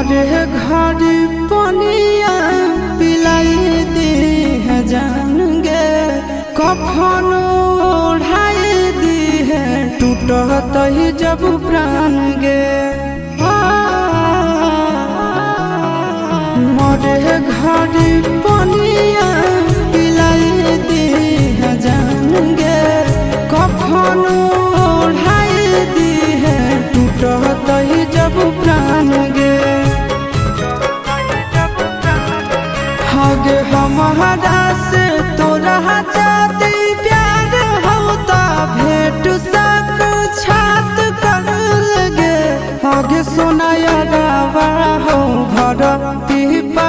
मरे घर पनिया पिलाई दी है जान गे कफन ओढ़ाई दी है टूटत ही जब प्राण गे मरे घर पनिया पिलाई दी है जान गे कफन ओढ़ाई दी है टूटत ही जब प्राण गे हगे हमारा से तोरा जाती प्यार होता भेंट सक छात कर लगे हगे सोनाया गावा हो भरती पा